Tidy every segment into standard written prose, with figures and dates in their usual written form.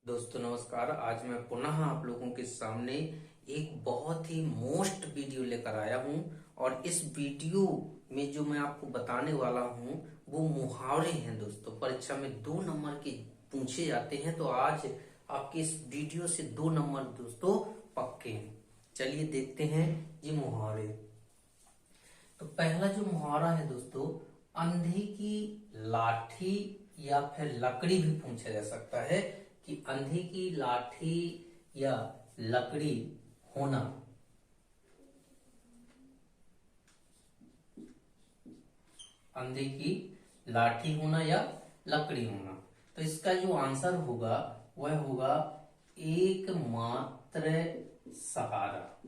दोस्तों नमस्कार। आज मैं पुनः आप लोगों के सामने एक बहुत ही मोस्ट वीडियो लेकर आया हूं और इस वीडियो में जो मैं आपको बताने वाला हूं वो मुहावरे हैं। दोस्तों परीक्षा में 2 नंबर के पूछे जाते हैं, तो आज आपके इस वीडियो से 2 नंबर दोस्तों पक्के हैं। चलिए देखते हैं ये मुहावरे। तो पहला जो मुहावरा है दोस्तों, अंधे की लाठी या फिर लकड़ी भी पूछा जा सकता है कि अंधे की लाठी या लकड़ी होना। अंधे की लाठी होना या लकड़ी होना, तो इसका जो आंसर होगा वह होगा एकमात्र सहारा।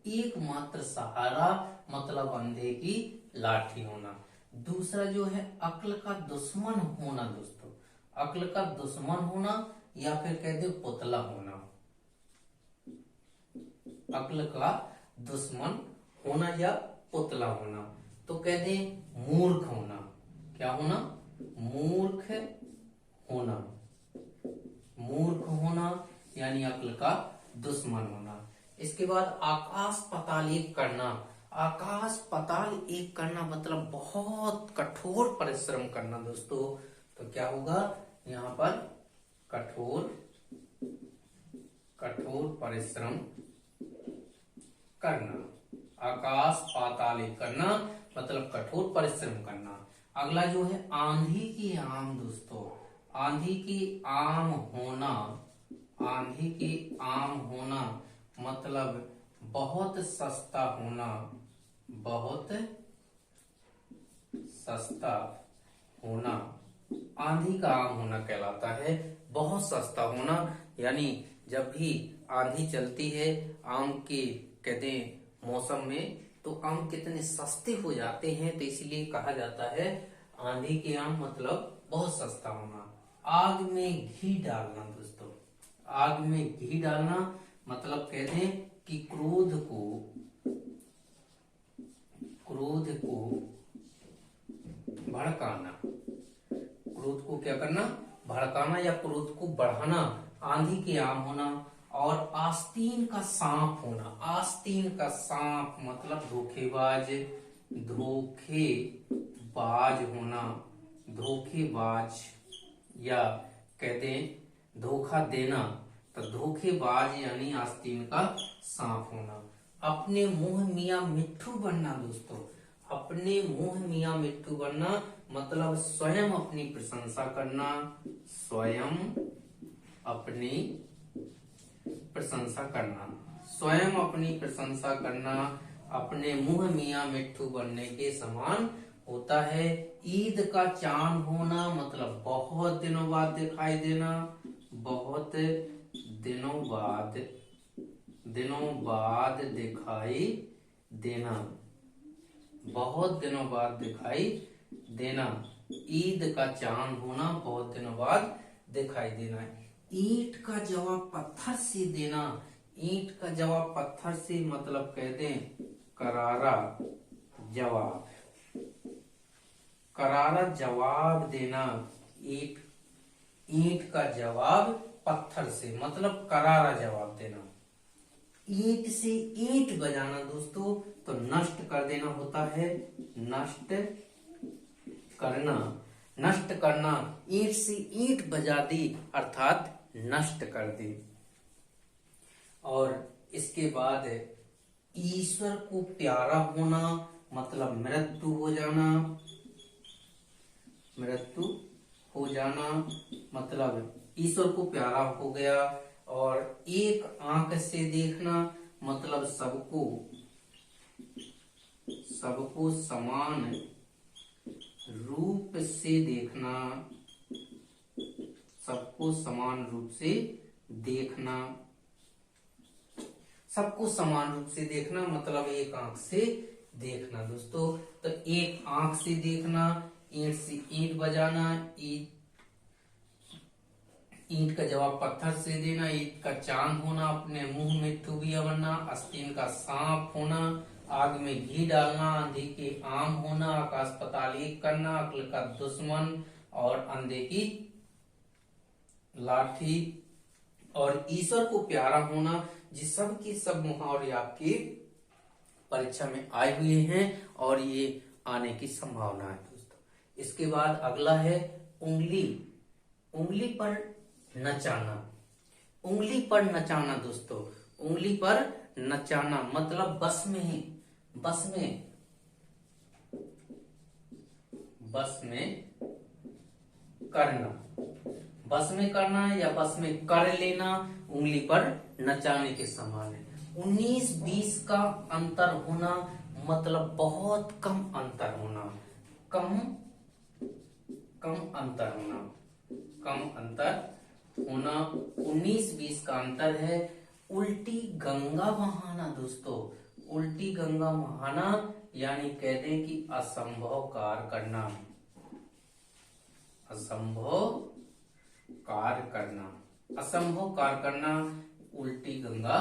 एकमात्र सहारा मतलब अंधे की लाठी होना। दूसरा जो है अक्ल का दुश्मन होना। दोस्तों अक्ल का दुश्मन होना या फिर कहते पुतला होना। अक्ल का दुश्मन होना या पुतला होना, तो कहते मूर्ख होना। क्या होना? मूर्ख होना। मूर्ख होना यानी अक्ल का दुश्मन होना। इसके बाद आकाश पाताल एक करना। आकाश पाताल एक करना मतलब बहुत कठोर परिश्रम करना। दोस्तों तो क्या होगा यहाँ पर? कठोर परिश्रम करना। आकाश पाताल एक करना मतलब कठोर परिश्रम करना। अगला जो है आंधी की आम। दोस्तों आंधी की आम होना। आंधी की आम होना मतलब बहुत सस्ता होना। बहुत सस्ता होना आंधी का आम होना कहलाता है। बहुत सस्ता होना यानी जब भी आंधी चलती है आम के कहते हैं मौसम में, तो आम कितने सस्ते हो जाते हैं, तो इसलिए कहा जाता है आंधी के आम मतलब बहुत सस्ता होना। आग में घी डालना। दोस्तों आग में घी डालना मतलब कहते हैं कि क्रोध को भड़काना। क्रोध को क्या करना? भड़काना या क्रोध को बढ़ाना। आंधी के आम होना। और आस्तीन का सांप होना। आस्तीन का सांप मतलब धोखेबाज होना। धोखेबाज या कहते हैं धोखा देना, तो धोखेबाज यानी आस्तीन का सांप होना। अपने मुंह मियां मिट्ठू बनना। दोस्तों अपने मुंह मियां मिट्ठू बनना मतलब स्वयं अपनी प्रशंसा करना। स्वयं अपनी प्रशंसा करना। स्वयं अपनी प्रशंसा करना अपने मुंह मियां मिट्ठू बनने के समान होता है। ईद का चांद होना मतलब बहुत दिनों बाद दिखाई देना। बहुत दिनों बाद दिखाई देना। बहुत दिनों बाद दिखाई देना। ईद का चांद होना बहुत दिनों बाद दिखाई देना। ईंट का जवाब पत्थर से देना। ईंट का जवाब पत्थर से मतलब कहते हैं करारा जवाब। करारा जवाब देना। ईंट का जवाब पत्थर से मतलब करारा जवाब देना। ईंट से ईंट बजाना। दोस्तों तो नष्ट कर देना होता है। नष्ट करना। नष्ट करना ईंट से ईंट बजा दी अर्थात नष्ट कर दी। और इसके बाद ईश्वर को प्यारा होना मतलब मृत्यु हो जाना। मृत्यु हो जाना मतलब ईश्वर को प्यारा हो गया। और एक आंख से देखना मतलब सबको समान रूप से देखना। सबको समान रूप से देखना। सबको समान रूप से देखना मतलब एक आंख से देखना। दोस्तों तो एक आंख से देखना, ईंट से ईंट बजाना, ईंट का जवाब पत्थर से देना, ईंट का चांद होना, अपने मुंह में ठुबिया बनना, आस्तीन का सांप होना, आग में घी डालना, आंधी के आम होना, आकाश पाताल एक करना, अक्ल का दुश्मन और अंधे की लाठी और ईश्वर को प्यारा होना, ये सब के सब मुहावरे आपके परीक्षा में आए हुए हैं और ये आने की संभावना है दोस्तों। इसके बाद अगला है उंगली। उंगली पर नचाना। उंगली पर नचाना दोस्तों, उंगली पर नचाना मतलब बस में करना, बस में करना या बस में कर लेना, उंगली पर नचाने के समान है। 19-20 का अंतर होना मतलब बहुत कम अंतर होना, कम अंतर होना 19-20 का अंतर है। उल्टी गंगा बहाना दोस्तों, उल्टी गंगा बहाना यानी कह दें कि असंभव कार्य करना, असंभव कार्य करना उल्टी गंगा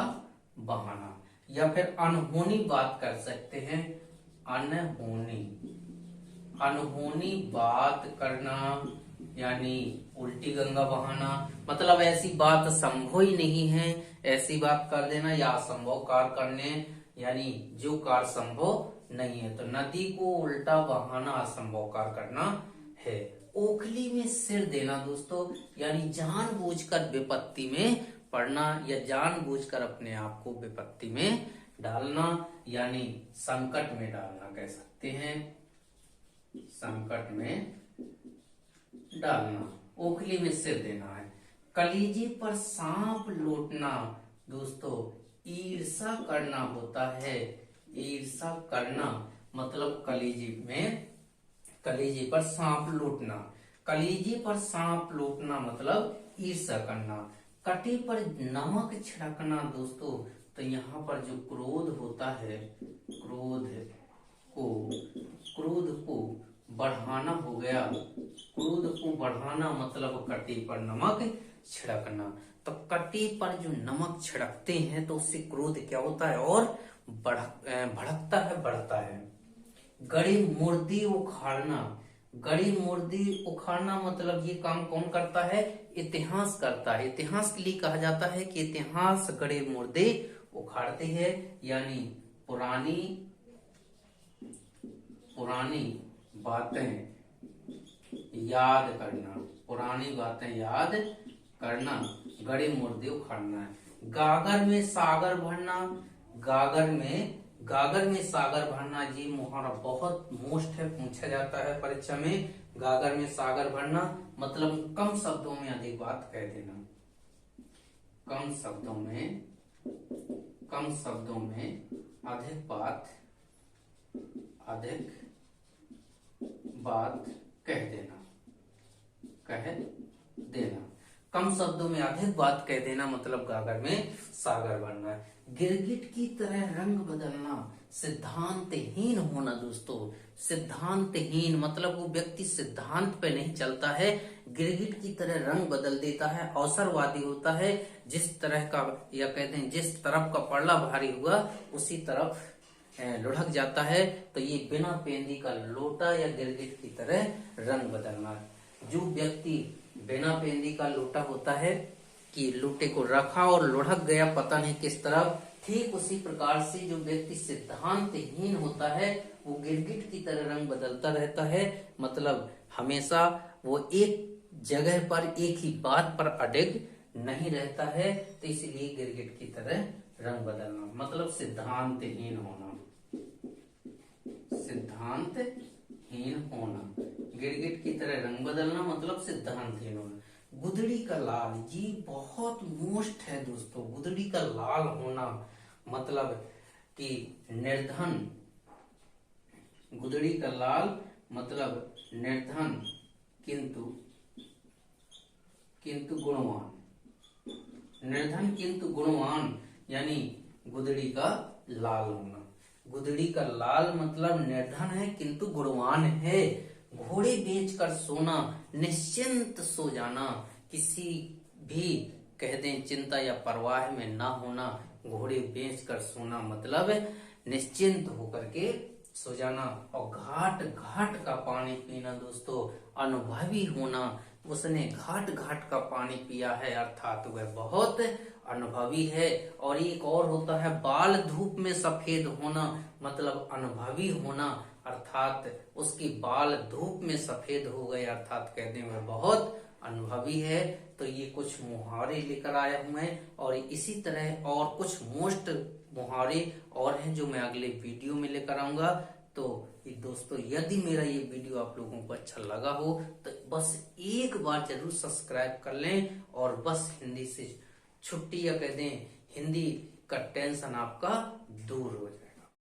बहाना। या फिर अनहोनी बात कर सकते हैं, अनहोनी बात करना यानी उल्टी गंगा बहाना, मतलब ऐसी बात संभव ही नहीं है, ऐसी बात कर देना, या असंभव कार्य करने यानी जो कार्य संभव नहीं है। तो नदी को उल्टा बहाना असंभव कार्य करना है। ओखली में सिर देना दोस्तों यानी जानबूझकर विपत्ति में पड़ना या जानबूझकर अपने आप को विपत्ति में डालना यानी संकट में डालना कह सकते हैं, संकट में डालना। ओखली में सिर देना है। कलीजे पर सांप लौटना दोस्तों ईर्षा करना होता है, ईर्षा करना मतलब कलीजे पर सांप लौटना, कलीजे पर सांप लौटना मतलब ईर्षा करना। कटे पर नमक छिड़कना दोस्तों, तो यहाँ पर जो क्रोध होता है, क्रोध को बढ़ाना हो गया, क्रोध को बढ़ाना मतलब कटे पर नमक छिड़कना। तो कटे पर जो नमक छिड़कते हैं तो उससे क्रोध क्या होता है और भड़कता है, बढ़ता है। गड़ी मुर्दी उखाड़ना, गड़ी मुर्दी उखाड़ना मतलब ये काम कौन करता है, इतिहास करता है। इतिहास के लिए कहा जाता है कि इतिहास गड़े मुर्दे उखाड़ते हैं यानी पुरानी बातें याद करना, पुरानी बातें याद करना, गड़े मुर्दे उखाड़ना है। गागर में सागर भरना, गागर में सागर भरना ये मुहावरा बहुत मोस्ट है, पूछा जाता है परीक्षा में। गागर में सागर भरना मतलब कम शब्दों में अधिक बात कह देना, कम शब्दों में अधिक बात कह देना, कम शब्दों में अधिक बात कह देना मतलब गागर में सागर बनना। गिरगिट की तरह रंग बदलना सिद्धांतहीन होना दोस्तों, सिद्धांतहीन मतलब वो व्यक्ति सिद्धांत पे नहीं चलता है, गिरगिट की तरह रंग बदल देता है, अवसरवादी होता है। जिस तरह का या कहते हैं जिस तरफ का पड़ला भारी हुआ उसी तरफ लुढ़क जाता है। तो ये बिना पेंदी का लोटा या गिरगिट की तरह रंग बदलना। जो व्यक्ति बिना पेंदी का लोटा होता है कि लोटे को रखा और लुढ़क गया पता नहीं किस तरफ, ठीक उसी प्रकार से जो व्यक्ति सिद्धांतहीन होता है वो गिरगिट की तरह रंग बदलता रहता है, मतलब हमेशा वो एक जगह पर एक ही बात पर अडिग नहीं रहता है। तो इसलिए गिरगिट की तरह रंग बदलना मतलब सिद्धांतहीन होना, सिद्धांतहीन होना। गिरगिट की तरह रंग बदलना मतलब सिद्धांतहीन होना। गुदड़ी का लाल, ये बहुत मोस्ट है दोस्तों। गुदड़ी का लाल होना मतलब कि निर्धन, गुदड़ी का लाल मतलब निर्धन किंतु गुणवान, निर्धन किंतु गुणवान यानी गुदड़ी का लाल होना। गुदड़ी का लाल मतलब निर्धन है किंतु गुणवान है। घोड़े बेचकर सोना, निश्चिंत सो जाना, किसी भी कह दें चिंता या परवाह में ना होना। घोड़े बेचकर सोना मतलब निश्चिंत होकर के सो जाना। और घाट घाट का पानी पीना दोस्तों, अनुभवी होना, उसने घाट घाट का पानी पिया है, अर्थात वह बहुत अनुभवी है। और एक और होता है बाल धूप में सफेद होना, मतलब अनुभवी होना, अर्थात उसके बाल धूप में सफेद हो गए, अर्थात कहते हैं वह बहुत अनुभवी है। तो ये कुछ मुहावरे लेकर आया हूं मैं, और इसी तरह और कुछ मोस्ट मुहावरे और हैं जो मैं अगले वीडियो में लेकर आऊंगा। तो ये दोस्तों, यदि मेरा ये वीडियो आप लोगों को अच्छा लगा हो तो बस एक बार जरूर सब्सक्राइब कर लें, और बस हिंदी से छुट्टी, या कहते हैं हिंदी का टेंशन आपका दूर हो जाए।